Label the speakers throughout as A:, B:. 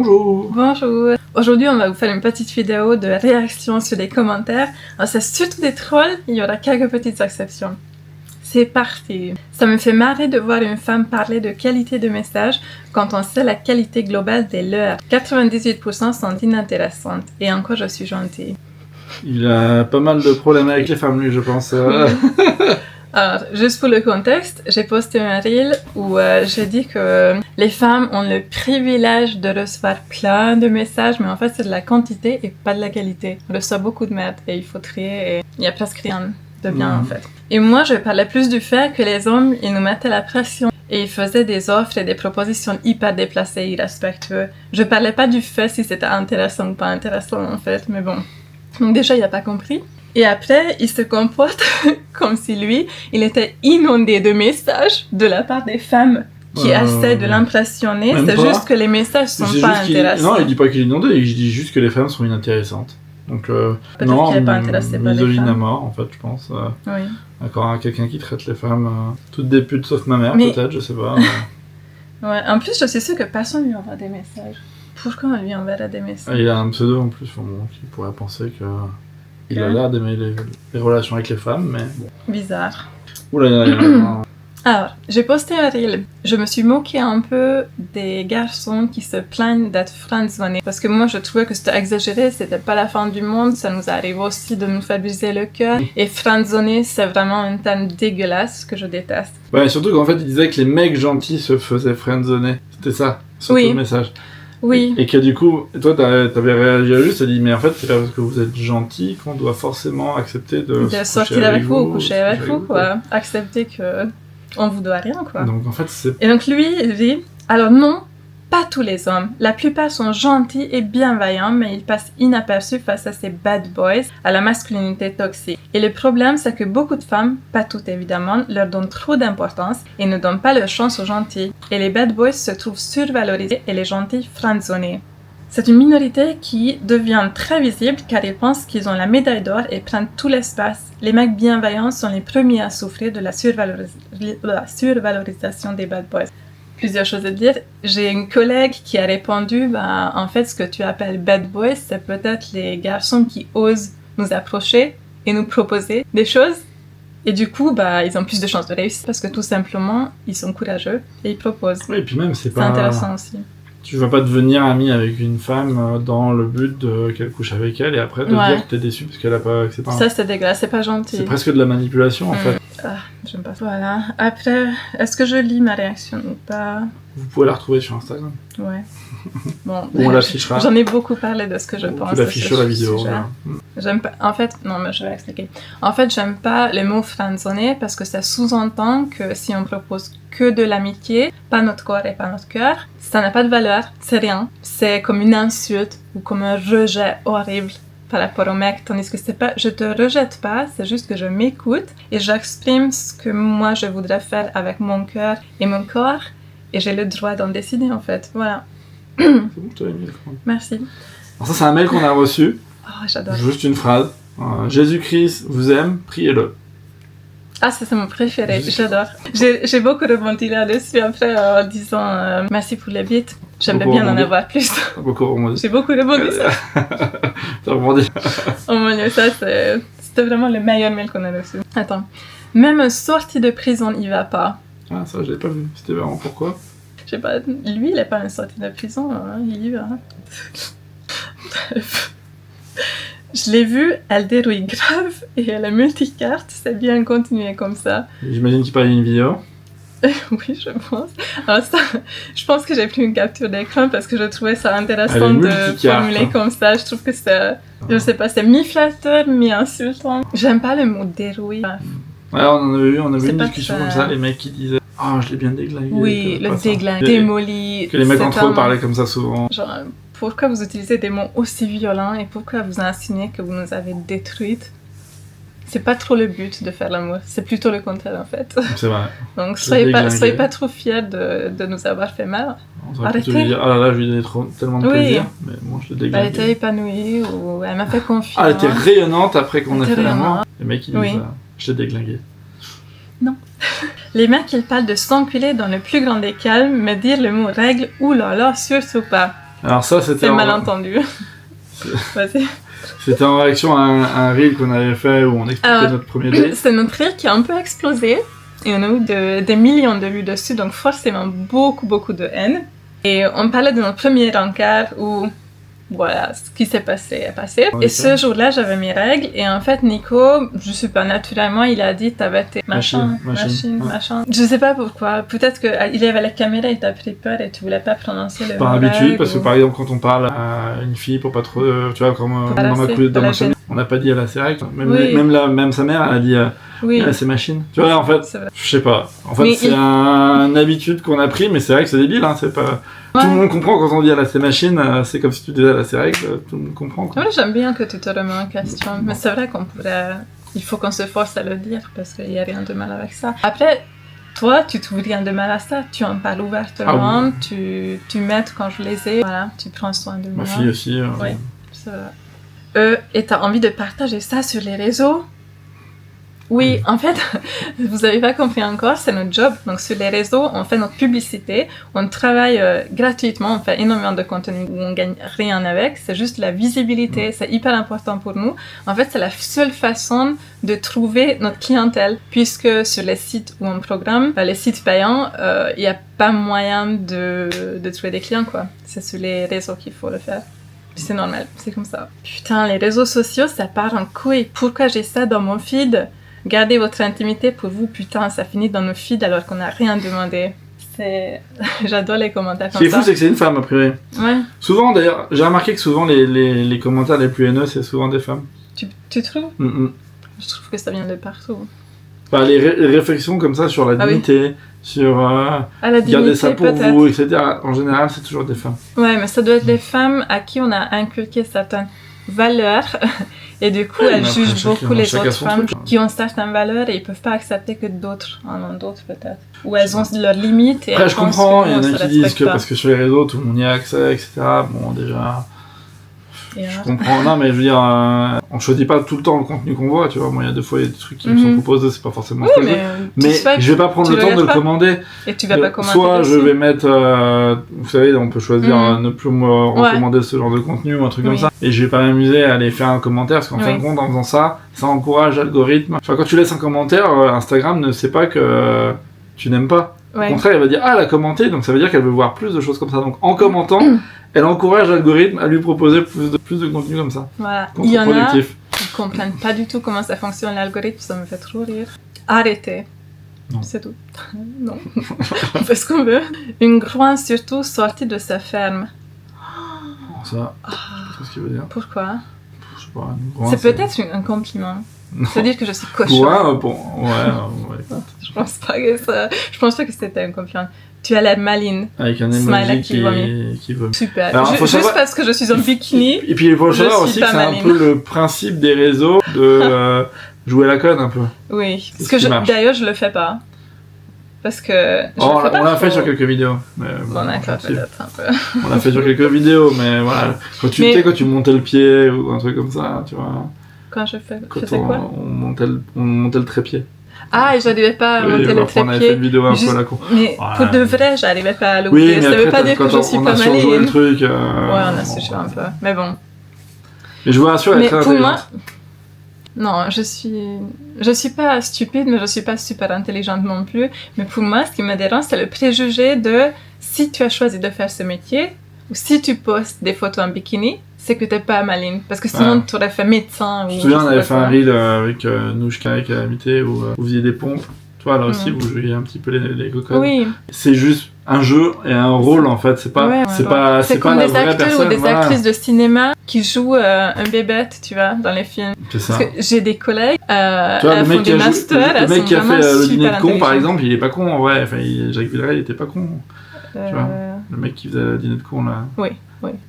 A: Bonjour.
B: Bonjour. Aujourd'hui, on va vous faire une petite vidéo de réaction sur les commentaires. Alors, c'est surtout des trolls, il y aura quelques petites exceptions. C'est parti. Ça me fait marrer de voir une femme parler de qualité de message quand on sait la qualité globale des leurs. 98% sont inintéressantes. Et encore, je suis gentille.
A: Il a pas mal de problèmes avec les femmes, lui, je pense.
B: Alors, juste pour le contexte, j'ai posté un reel où j'ai dit que les femmes ont le privilège de recevoir plein de messages, mais en fait, c'est de la quantité et pas de la qualité. On reçoit beaucoup de merde et il faut trier et il y a presque rien de bien, en fait. Et moi, je parlais plus du fait que les hommes, ils nous mettaient la pression et ils faisaient des offres et des propositions hyper déplacées et irrespectueuses. Je parlais pas du fait si c'était intéressant ou pas intéressant, en fait, mais bon. Donc déjà, il a pas compris. Et après, il se comporte comme si lui, il était inondé de messages de la part des femmes qui essaient de l'impressionner. C'est juste que les messages sont pas intéressants.
A: Non, il dit pas qu'il est inondé, il dit juste que les femmes sont inintéressantes. Donc,
B: non, qu'il n'est pas intéressé par les femmes.
A: À mort, en fait, je pense.
B: Oui.
A: Encore quelqu'un qui traite les femmes toutes des putes, sauf ma mère, peut-être, je sais pas.
B: Ouais, en plus, je suis sûre que personne lui envoie des messages. Pourquoi on lui enverrait des messages?
A: Il a un pseudo en plus, qui pourrait penser que... Il a l'air d'aimer les relations avec les femmes, mais bon.
B: Bizarre.
A: Oula,
B: Alors, j'ai posté un reel. Je me suis moquée un peu des garçons qui se plaignent d'être friendzonés. Parce que moi, je trouvais que c'était exagéré, c'était pas la fin du monde, ça nous arrive aussi de nous faire briser le cœur. Et friendzoner, c'est vraiment un terme dégueulasse que je déteste.
A: Ouais, surtout qu'en fait, il disait que les mecs gentils se faisaient friendzoner. C'était ça, surtout le message.
B: Oui.
A: Et que du coup, toi, t'avais réagi à juste, t'as dit, mais en fait, c'est pas parce que vous êtes gentil qu'on doit forcément accepter de
B: sortir avec vous ou coucher avec vous, quoi. Accepter que on vous doit rien, quoi.
A: Donc en fait, c'est...
B: Et donc lui, il dit, alors non, pas tous les hommes. La plupart sont gentils et bienveillants, mais ils passent inaperçus face à ces bad boys, à la masculinité toxique. Et le problème, c'est que beaucoup de femmes, pas toutes évidemment, leur donnent trop d'importance et ne donnent pas leur chance aux gentils. Et les bad boys se trouvent survalorisés et les gentils friendzonés. C'est une minorité qui devient très visible car ils pensent qu'ils ont la médaille d'or et prennent tout l'espace. Les mecs bienveillants sont les premiers à souffrir de la survalorisation des bad boys. Plusieurs choses à dire. J'ai une collègue qui a répondu, en fait, ce que tu appelles bad boys, c'est peut-être les garçons qui osent nous approcher et nous proposer des choses. Et du coup, ils ont plus de chances de réussir parce que tout simplement, ils sont courageux et ils proposent.
A: Oui, et puis même, c'est
B: intéressant aussi.
A: Tu vas pas devenir ami avec une femme dans le but qu'elle couche avec elle et après te dire que t'es déçu parce qu'elle a pas accepté.
B: Ça, c'est dégueulasse, c'est pas gentil.
A: C'est presque de la manipulation, en fait.
B: Ah, j'aime pas. Voilà. Après, est-ce que je lis ma réaction ou pas?
A: Vous pouvez la retrouver sur Instagram.
B: Ouais. Bon,
A: on l'affichera.
B: J'en ai beaucoup parlé de ce que je pense.
A: Tu l'affiches sur la vidéo.
B: J'aime pas. En fait, non, mais je vais expliquer. En fait, j'aime pas le mot friendzoner parce que ça sous-entend que si on propose que de l'amitié, pas notre corps et pas notre cœur, ça n'a pas de valeur, c'est rien. C'est comme une insulte ou comme un rejet horrible par rapport au mec, tandis que c'est pas, je te rejette pas, c'est juste que je m'écoute et j'exprime ce que moi je voudrais faire avec mon cœur et mon corps et j'ai le droit d'en décider en fait, voilà.
A: C'est bon, tu as aimé le commande.
B: Merci.
A: Alors ça c'est un mail qu'on a reçu.
B: Oh, j'adore.
A: Juste une phrase. Jésus-Christ vous aime, priez-le.
B: Ah, ça c'est mon préféré, j'adore. J'ai beaucoup rebondi là-dessus après en disant merci pour les bits. J'aimerais bien en avoir plus.
A: Beaucoup rebondi.
B: J'ai beaucoup rebondi ça.
A: T'as rebondi.
B: Oh mon dieu, ça c'était vraiment le meilleur mail qu'on a reçu. Attends. Même sorti de prison, il va pas.
A: Ah, ça je l'ai pas vu. C'était vraiment pourquoi?
B: Je sais pas, lui il est pas sorti de prison, hein, il y va. Bref. Je l'ai vue, elle dérouille grave et elle a multicarte, c'est bien continuer comme ça.
A: J'imagine qu'il parlait d'une vidéo.
B: Oui, je pense. Alors ça, je pense que j'ai pris une capture d'écran parce que je trouvais ça intéressant de formuler comme ça. Je trouve que c'est, je sais pas, c'est mi-flatteur, mi-insultant. J'aime pas le mot dérouille.
A: Ouais, on a vu une discussion comme ça, les mecs qui disaient « Oh, je l'ai bien déglingué ».
B: Oui, le déglingué, démoli.
A: Que les mecs entre eux parlaient comme ça souvent.
B: Genre, pourquoi vous utilisez des mots aussi violents et pourquoi vous insinuez que vous nous avez détruites? C'est pas trop le but de faire l'amour, c'est plutôt le contraire en fait.
A: C'est vrai.
B: Donc soyez pas trop fiers de nous avoir fait mal.
A: Arrêtez. Lui dire, ah là là, je lui ai donné tellement de plaisir, mais moi je l'ai déglingué.
B: Elle était épanouie ou elle m'a fait confiance.
A: Ah, elle était rayonnante après qu'on ait fait l'amour. Les mecs ils disent je l'ai déglingué.
B: Non. Les mecs ils parlent de s'enculer dans le plus grand des calmes, mais dire le mot règle, oulala, surtout pas.
A: Alors ça, c'était...
B: C'est malentendu. Vas-y.
A: C'était en réaction à un reel qu'on avait fait où on expliquait notre premier date.
B: C'est notre reel qui a un peu explosé. Et on a eu des millions de vues dessus, donc forcément beaucoup de haine. Et on parlait de notre premier rencard où, voilà, ce qui s'est passé est passé. Et ce jour-là, j'avais mes règles. Et en fait, Nico, je sais pas, naturellement, il a dit t'avais tes machin. Je sais pas pourquoi. Peut-être qu'il avait la caméra et t'as pris peur et tu voulais pas prononcer le mot.
A: Par habitude, parce que par exemple, quand on parle à une fille pour pas trop, tu vois, comme dans ma famille, on n'a pas dit elle a ses règles. Même sa mère, elle a dit elle a ses machines. Tu vois, en fait, je sais pas. En fait, c'est une habitude qu'on a pris, mais c'est vrai que c'est débile, hein. C'est pas... Ouais. Tout le monde comprend quand on dit elle a ses machines, c'est comme si tu disais elle a ses règles, tout le monde comprend. Quoi.
B: Ouais, j'aime bien que tu te remets en question, mais c'est vrai qu'on pourrait... Il faut qu'on se force à le dire, parce qu'il n'y a rien de mal avec ça. Après, toi, tu trouves rien de mal à ça, tu en parles ouvertement, tu m'aides quand je les ai, voilà, tu prends soin de moi.
A: Ma fille aussi.
B: Oui, c'est vrai. Et t'as envie de partager ça sur les réseaux ? Oui, en fait, vous n'avez pas compris encore, c'est notre job. Donc sur les réseaux, on fait notre publicité, on travaille gratuitement, on fait énormément de contenu où on gagne rien avec, c'est juste la visibilité, c'est hyper important pour nous. En fait, c'est la seule façon de trouver notre clientèle, puisque sur les sites où on programme, les sites payants, il n'y a pas moyen de trouver des clients, quoi. C'est sur les réseaux qu'il faut le faire. C'est normal, c'est comme ça. Putain, les réseaux sociaux, ça part en couille. Pourquoi j'ai ça dans mon feed ? Gardez votre intimité pour vous, putain, ça finit dans nos feeds alors qu'on n'a rien demandé. J'adore les commentaires comme ça.
A: Ce qui est fou, c'est que c'est une femme, a priori.
B: Ouais.
A: Souvent, d'ailleurs, j'ai remarqué que souvent, les commentaires les plus haineux, c'est souvent des femmes.
B: Tu trouves ? Je trouve que ça vient de partout.
A: Enfin, les réflexions comme ça sur la dignité, sur
B: la
A: garder ça pour vous, etc. En général, c'est toujours des femmes.
B: Ouais, mais ça doit être des femmes à qui on a inculqué certaines valeurs et du coup elles jugent beaucoup les autres femmes qui ont certaines valeurs et ils peuvent pas accepter que d'autres en ont d'autres peut-être, ou elles ont leurs limites et
A: après je comprends, il y en a qui disent que parce que sur les réseaux tout le monde y a accès, etc. Bon déjà je comprends, non mais je veux dire on choisit pas tout le temps le contenu qu'on voit, tu vois, moi il y a des fois il y a des trucs qui me sont proposés, c'est pas forcément ce que je veux, mais je vais pas prendre le temps de le commander,
B: et tu vas pas commander
A: soit je vais mettre vous savez on peut choisir ne plus me recommander ce genre de contenu ou un truc comme ça, et je vais pas m'amuser à aller faire un commentaire parce qu'en fin de compte en faisant ça encourage l'algorithme, enfin quand tu laisses un commentaire Instagram ne sait pas que tu n'aimes pas. Au contraire, elle va dire elle a commenté, donc ça veut dire qu'elle veut voir plus de choses comme ça. Donc en commentant, elle encourage l'algorithme à lui proposer plus de contenu comme ça. Voilà.
B: Il y en a qui comprennent pas du tout comment ça fonctionne l'algorithme, ça me fait trop rire. Arrêtez. Non. C'est tout. Non. On fait ce qu'on veut. Une groin surtout sortie de sa ferme.
A: Ça, je sais pas ce qu'il veut dire.
B: Pourquoi ?
A: Je sais pas.
B: C'est peut-être un compliment. C'est-à-dire que je suis cochon.
A: Ouais.
B: Je pense pas que c'était un compliment. Tu as l'air maline.
A: Avec un emoji qui vomit.
B: Super. Alors, juste parce que je suis en bikini.
A: Et puis il faut savoir aussi que c'est un peu le principe des réseaux de jouer la conne un peu.
B: Oui. Parce que d'ailleurs je le fais pas. Parce que
A: on l'a fait sur quelques vidéos. Mais
B: bon, d'accord, peut-être un peu.
A: On l'a fait sur quelques vidéos, mais voilà. Quand tu montais le pied ou un truc comme ça, tu vois.
B: Quand je faisais quoi ?
A: On montait le trépied.
B: Ah, et j'arrivais pas à monter le trépied.
A: On avait fait une vidéo un peu à la con.
B: Mais pour de vrai, j'arrivais pas à l'ouvrir. Ça veut pas dire que je suis pas maline.
A: On a le truc.
B: Ouais, on a surjoué un peu. Mais bon.
A: Mais je vous rassure, elle est très intelligente.
B: Non, je suis pas stupide, mais je suis pas super intelligente non plus. Mais pour moi, ce qui me dérange, c'est le préjugé de si tu as choisi de faire ce métier, ou si tu postes des photos en bikini, c'est que t'es pas maline. Parce que sinon, tu aurais fait médecin.
A: Je me souviens, on avait fait un reel avec Nouchka qui a invité où vous faisiez des pompes. Toi, là aussi, vous jouiez un petit peu les cocottes. Oui. C'est juste un jeu et un rôle, en fait. C'est pas la vraie personne.
B: Ou des actrices de cinéma qui jouent un bébête, tu vois, dans les films. C'est ça. Parce que j'ai des collègues, elles font des masters,
A: le mec qui a fait le dîner de con, par exemple, il est pas con, en vrai. Enfin, Jacques Villeray, il était pas con. Tu vois, le mec qui faisait le dîner de con, là.
B: Oui.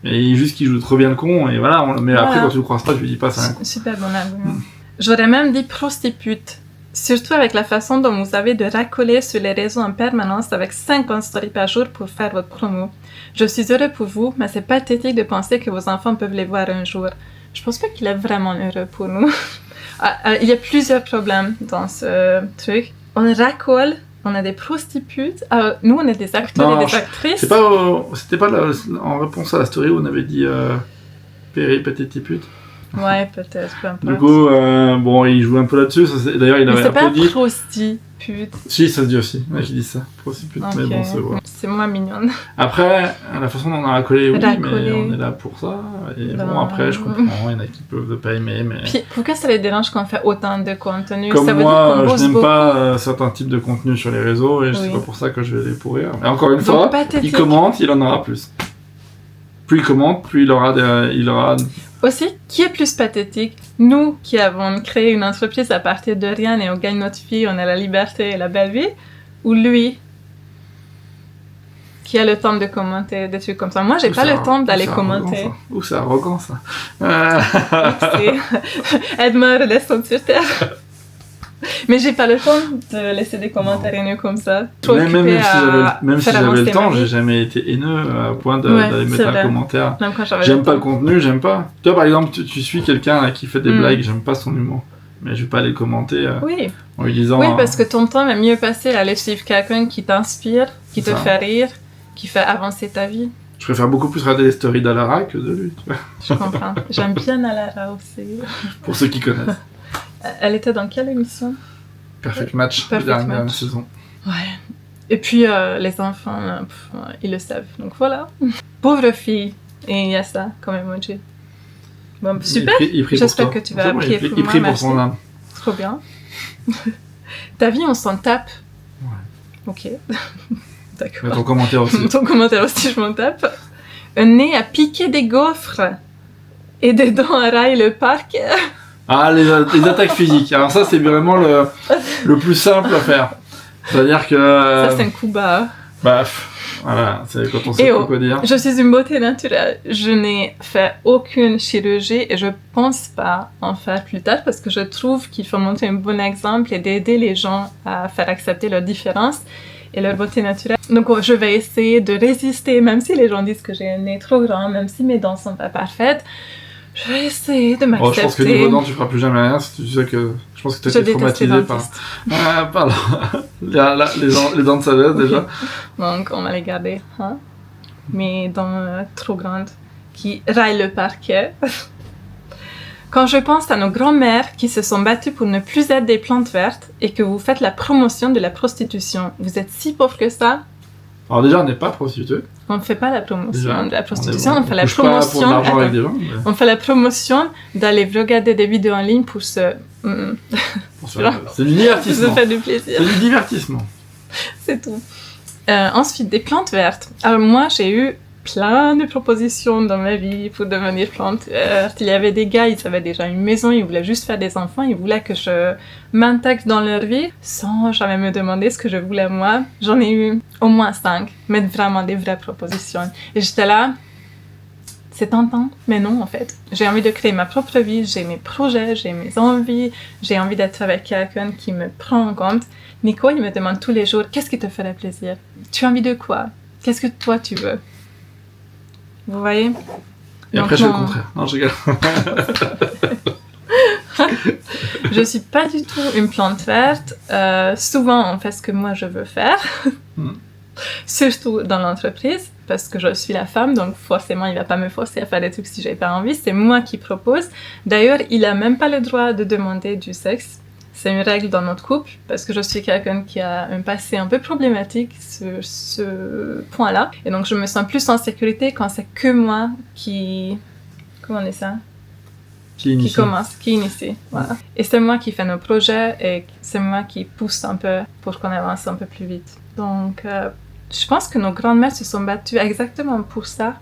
A: Et juste qu'il joue trop bien le con, et voilà. Mais après, quand tu le croises pas, tu lui dis pas ça.
B: Super bon argument. J'aurais même dit prostitute. Surtout avec la façon dont vous avez de racoler sur les réseaux en permanence avec 50 stories par jour pour faire votre promo. Je suis heureux pour vous, mais c'est pathétique de penser que vos enfants peuvent les voir un jour. Je pense pas qu'il est vraiment heureux pour nous. Il y a plusieurs problèmes dans ce truc. On racole On a des prostituées. Nous, on est des acteurs et des actrices.
A: C'était pas en réponse à la story où on avait dit péripatétipute.
B: Ouais, peut-être, peu importe.
A: Du coup, il joue un peu là-dessus. D'ailleurs, il avait
B: un peu dit... Mais c'est pas prostitute.
A: Si, ça se dit aussi. Ouais, qui dit ça. Prostitute, okay. Mais bon, c'est vrai.
B: C'est moins mignonne.
A: Après, la façon dont on a racolé, oui, mais on est là pour ça. Et bon, après, je comprends. Il y en a qui peuvent ne pas aimer, mais...
B: Puis, pourquoi ça les dérange qu'on fait autant de contenu?
A: Comme ça veut moi, dire je n'aime pas certains types de contenus sur les réseaux, et c'est pas pour ça que je vais les pourrir. Et encore une fois, il commente, il en aura plus. Plus il commente, plus il aura...
B: Aussi, qui est plus pathétique? Nous qui avons créé une entreprise à partir de rien et on gagne notre vie, on a la liberté et la belle vie, ou lui qui a le temps de commenter des trucs comme ça? Moi, j'ai pas le temps d'aller commenter.
A: Ouh, c'est arrogant ça.
B: Aide-moi, redescendre sur terre. Mais j'ai pas le temps de laisser des commentaires haineux comme ça.
A: Même si j'avais le temps, j'ai jamais été haineux à point d'aller mettre un commentaire. J'aime pas le contenu, j'aime pas. Toi, par exemple, tu suis quelqu'un là, qui fait des blagues, j'aime pas son humour. Mais je vais pas aller commenter en lui disant...
B: Oui, parce que ton temps est mieux passé à aller suivre quelqu'un qui t'inspire, qui te fait rire, qui fait avancer ta vie.
A: Je préfère beaucoup plus regarder les stories d'Alara que de lui. Tu vois.
B: Je comprends. J'aime bien Alara aussi.
A: Pour ceux qui connaissent.
B: Elle était dans quelle émission?
A: Perfect Match, la dernière saison.
B: Ouais. Et puis, les enfants, ils le savent. Donc voilà. Pauvre fille. Et il y a ça, comme emoji. Bon, super. J'espère que tu vas prier pour moi.
A: Il prie pour son âme.
B: Trop bien. Ta vie, on s'en tape.
A: Ouais.
B: Ok. D'accord.
A: Mais ton commentaire aussi.
B: Ton commentaire aussi, je m'en tape. Un nez à piquer des gaufres. Et des dents à railler le parc.
A: Ah, les attaques physiques. Alors ça, c'est vraiment le plus simple à faire. C'est-à-dire que...
B: Ça, c'est un coup bas.
A: Bah, voilà, c'est quand on sait quoi dire.
B: Je suis une beauté naturelle. Je n'ai fait aucune chirurgie et je pense pas en faire plus tard parce que je trouve qu'il faut montrer un bon exemple et d'aider les gens à faire accepter leurs différences et leur beauté naturelle. Donc, je vais essayer de résister, même si les gens disent que j'ai un nez trop grand, même si mes dents sont pas parfaites. Je vais essayer de m'accepter.
A: Je pense que niveau dents, tu feras plus jamais rien. Si tu sais que... Je pense que tu as été traumatisé par les dents de sagesse déjà.
B: Donc, on va les garder. Hein? Mes dents trop grandes qui raillent le parquet. Quand je pense à nos grands-mères qui se sont battues pour ne plus être des plantes vertes et que vous faites la promotion de la prostitution, vous êtes si pauvres que ça?
A: Alors déjà, on n'est pas prostitué.
B: On ne fait pas la promotion de la prostitution, on fait la promotion...
A: Pas pour l'argent avec des gens, mais...
B: On fait la promotion d'aller regarder des vidéos en ligne pour se...
A: C'est du divertissement.
B: Pour se faire du plaisir.
A: C'est du divertissement.
B: C'est tout. Ensuite, des plantes vertes. Alors moi, j'ai eu plein de propositions dans ma vie pour devenir plante verte. Il y avait des gars, ils avaient déjà une maison, ils voulaient juste faire des enfants, ils voulaient que je m'intègre dans leur vie sans jamais me demander ce que je voulais moi. J'en ai eu au moins 5, mais vraiment des vraies propositions. Et j'étais là, c'est tentant, mais non en fait. J'ai envie de créer ma propre vie, j'ai mes projets, j'ai mes envies, j'ai envie d'être avec quelqu'un qui me prend en compte. Nico, il me demande tous les jours, qu'est-ce qui te ferait plaisir? Tu as envie de quoi? Qu'est-ce que toi tu veux? Vous voyez?
A: Et après, je fais le contraire. Non, je rigole.
B: Je suis pas du tout une plante verte. Souvent, on fait ce que moi je veux faire. Surtout dans l'entreprise, parce que je suis la femme, donc forcément, il va pas me forcer à faire des trucs si j'ai pas envie. C'est moi qui propose. D'ailleurs, il a même pas le droit de demander du sexe. C'est une règle dans notre couple, parce que je suis quelqu'un qui a un passé un peu problématique sur ce point-là. Et donc, je me sens plus en sécurité quand c'est que moi qui... Comment on dit ça? Qui initie. Voilà. Et c'est moi qui fais nos projets, et c'est moi qui pousse un peu pour qu'on avance un peu plus vite. Donc, je pense que nos grandes-mères se sont battues exactement pour ça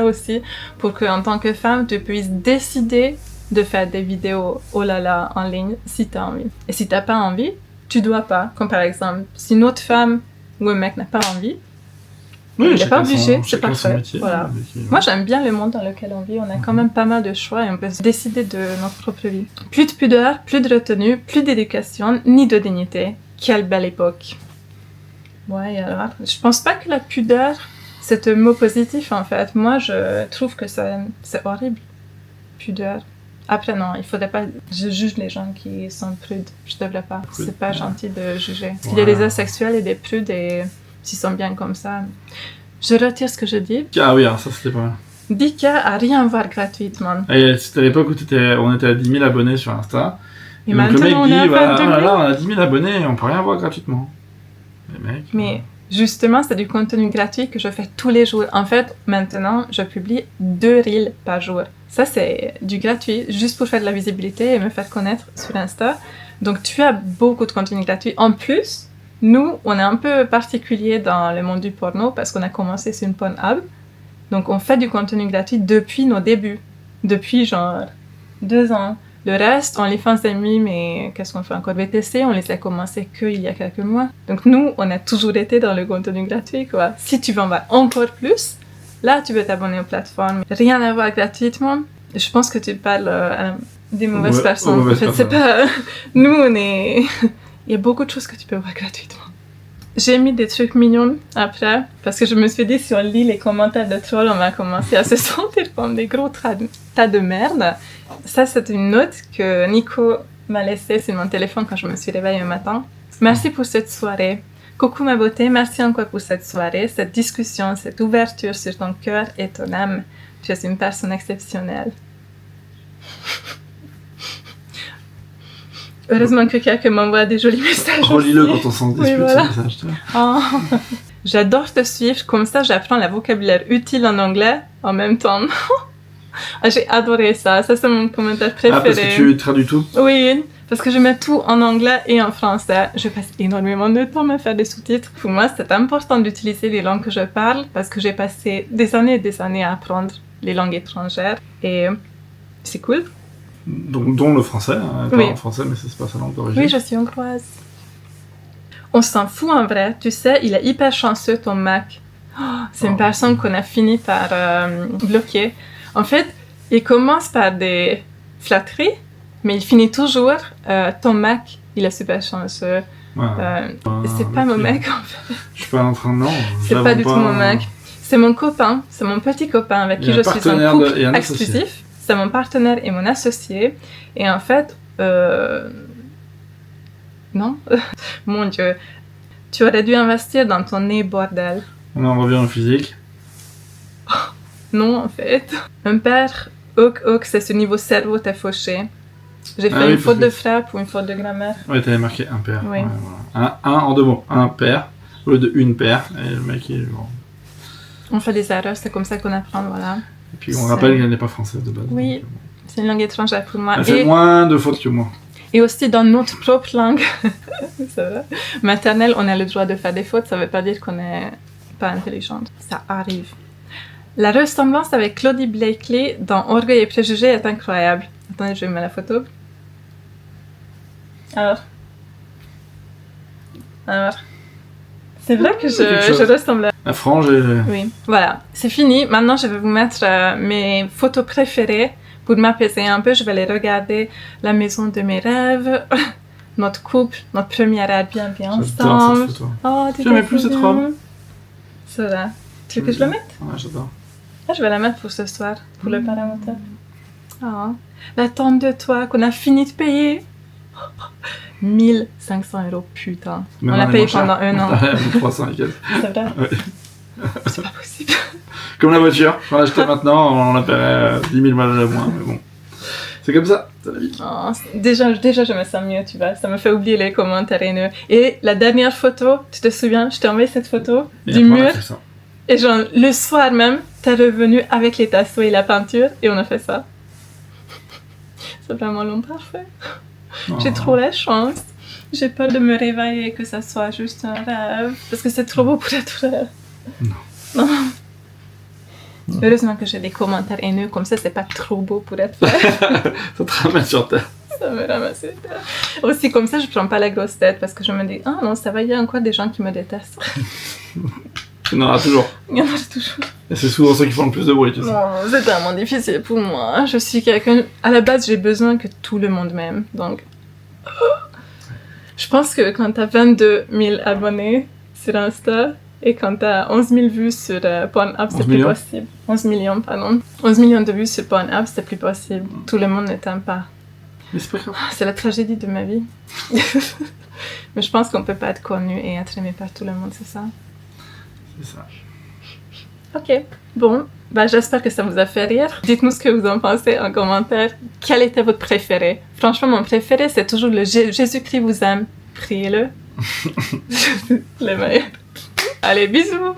B: aussi, pour qu'en tant que femme, tu puisses décider de faire des vidéos oh là là en ligne si t'as envie. Et si t'as pas envie, tu dois pas. Comme par exemple, si une autre femme ou un mec n'a pas envie, il n'est pas obligé, c'est parfait. Voilà. Moi j'aime bien le monde dans lequel on vit, on a quand même pas mal de choix et on peut décider de notre propre vie. Plus de pudeur, plus de retenue, plus d'éducation, ni de dignité. Quelle belle époque. Ouais, alors, je pense pas que la pudeur c'est un mot positif en fait. Moi je trouve que c'est horrible. Pudeur. Après, non, il faudrait pas... Je juge les gens qui sont prudes. Je devrais pas. C'est pas gentil de juger. Parce qu'il y a des asexuels et des prudes et s'ils sont bien comme ça... Je retire ce que je dis.
A: Ah oui, alors ça c'était pas mal.
B: Dika à rien voir gratuitement.
A: Et c'était à l'époque où on était à 10 000 abonnés sur Insta.
B: Et maintenant, le mec
A: on
B: dit,
A: là, on a 10 000 abonnés et on peut rien voir gratuitement.
B: Mais justement, c'est du contenu gratuit que je fais tous les jours. En fait, maintenant, je publie 2 reels par jour. Ça, c'est du gratuit, juste pour faire de la visibilité et me faire connaître sur Insta. Donc, tu as beaucoup de contenu gratuit. En plus, nous, on est un peu particulier dans le monde du porno parce qu'on a commencé sur une Pornhub. Donc, on fait du contenu gratuit depuis nos débuts. Depuis genre 2 ans. Le reste, on les fait en amis, mais qu'est-ce qu'on fait encore? VTC, on les a commencé qu'il y a quelques mois. Donc nous, on a toujours été dans le contenu gratuit, quoi. Si tu veux en voir encore plus, là, tu peux t'abonner aux plateformes. Rien à voir gratuitement. Je pense que tu parles à des mauvaises personnes. En fait, c'est pas... Nous, on est... Il y a beaucoup de choses que tu peux voir gratuitement. J'ai mis des trucs mignons après, parce que je me suis dit, si on lit les commentaires de trolls, on va commencer à se sentir comme des gros tas de merde. Ça, c'est une note que Nico m'a laissée sur mon téléphone quand je me suis réveillée un matin. Merci pour cette soirée. Coucou ma beauté, merci encore pour cette soirée, cette discussion, cette ouverture sur ton cœur et ton âme. Tu es une personne exceptionnelle. Heureusement que quelqu'un m'envoie des jolis messages.
A: Relis-le quand on s'en dispute,
B: voilà.
A: ce message.
B: Oh. J'adore te suivre, comme ça j'apprends le vocabulaire utile en anglais en même temps. J'ai adoré ça, c'est mon commentaire préféré.
A: Ah, parce que tu traduis tout?
B: Oui, parce que je mets tout en anglais et en français. Je passe énormément de temps à faire des sous-titres. Pour moi, c'est important d'utiliser les langues que je parle parce que j'ai passé des années à apprendre les langues étrangères et c'est cool.
A: Donc, dont le français, hein, pas en français, mais c'est pas sa langue d'origine.
B: Oui, je suis hongroise. On s'en fout en vrai, tu sais, il est hyper chanceux ton Mac. Oh, c'est une personne qu'on a fini par bloquer. En fait, il commence par des flatteries, mais il finit toujours ton Mac, il est super chanceux. C'est pas mon mec en fait.
A: Je suis pas en train de... Non,
B: c'est pas du tout mon mec. C'est mon copain, c'est mon petit copain avec qui je suis en couple exclusif. C'est mon partenaire et mon associé. Et en fait, non, mon Dieu, tu aurais dû investir dans ton nez, bordel.
A: On en revient au physique.
B: Non, en fait. Un père, c'est ce niveau cerveau, t'es fauché. J'ai fait une faute de frappe ou une faute de grammaire.
A: Ouais, t'avais marqué un père.
B: Oui.
A: Ouais, voilà. Un en 2 mots. Un père, au lieu de une paire. Et le mec, il est bon.
B: On fait des erreurs, c'est comme ça qu'on apprend, voilà.
A: Et puis on rappelle qu'elle n'est pas française de base.
B: Oui, donc, c'est une langue étrangère pour moi.
A: Elle fait moins de fautes que moi.
B: Et aussi dans notre propre langue, c'est vrai, maternelle, on a le droit de faire des fautes, ça veut pas dire qu'on est pas intelligente. Ça arrive. La ressemblance avec Claudie Blakely dans Orgueil et Préjugés est incroyable. Attendez, je vais mettre la photo. Alors, c'est vrai que je ressemble à...
A: La frange et...
B: Oui, voilà. C'est fini. Maintenant, je vais vous mettre mes photos préférées pour m'apaiser un peu. Je vais les regarder. La maison de mes rêves, notre couple, notre première Airbnb ensemble.
A: J'adore cette photo.
B: Oh,
A: j'aimais plus cette robe.
B: C'est vrai. Tu veux que je la mette?
A: Ouais, j'adore.
B: Ah, je vais la mettre pour ce soir, pour le paramètre. Oh. La tente de toi qu'on a fini de payer. 1 500 €, putain.
A: Mais
B: on l'a payé pendant 1 an.
A: 300 et quelques.
B: C'est vrai?
A: Ouais.
B: C'est pas possible.
A: Comme la voiture, on l'achetait maintenant, on la paierait 10 000 balles à moins, mais bon. C'est comme ça, c'est la vie.
B: Oh, déjà, je me sens mieux, tu vois. Ça me fait oublier les commentaires haineux. Et la dernière photo, tu te souviens, je t'ai envoyé cette photo du mur. Et genre, le soir même, t'es revenu avec les tasseaux et la peinture, et on a fait ça. C'est vraiment l'homme parfait. Oh. J'ai trop la chance. J'ai peur de me réveiller et que ça soit juste un rêve. Parce que c'est trop beau pour être vrai. Non. Heureusement que j'ai des commentaires haineux, comme ça c'est pas trop beau pour être vrai.
A: Ça te ramène sur terre.
B: Ça me ramasse sur terre. Aussi comme ça je prends pas la grosse tête parce que je me dis ah non ça va, il y a encore des gens qui me détestent.
A: Il y en aura toujours.
B: Il y en aura toujours.
A: Et c'est souvent ceux qui font le plus de bruit, tu sais.
B: Non, c'est tellement difficile pour moi. Je suis quelqu'un... À la base, j'ai besoin que tout le monde m'aime, donc... Je pense que quand t'as 22 000 abonnés sur Insta, Et quand t'as 11 000 vues sur Pornhub, c'est plus possible. 11 millions, pardon. 11 millions de vues sur Pornhub, c'est plus possible. Tout le monde ne t'aime pas.
A: Mais c'est pas grave.
B: C'est la tragédie de ma vie. Mais je pense qu'on peut pas être connu et être aimé par tout le monde, c'est ça?
A: C'est ça.
B: Ok, bon. Bah, j'espère que ça vous a fait rire. Dites-nous ce que vous en pensez en commentaire. Quel était votre préféré? Franchement, mon préféré, c'est toujours le Jésus-Christ vous aime. Priez-le. Le meilleur. Allez, bisous.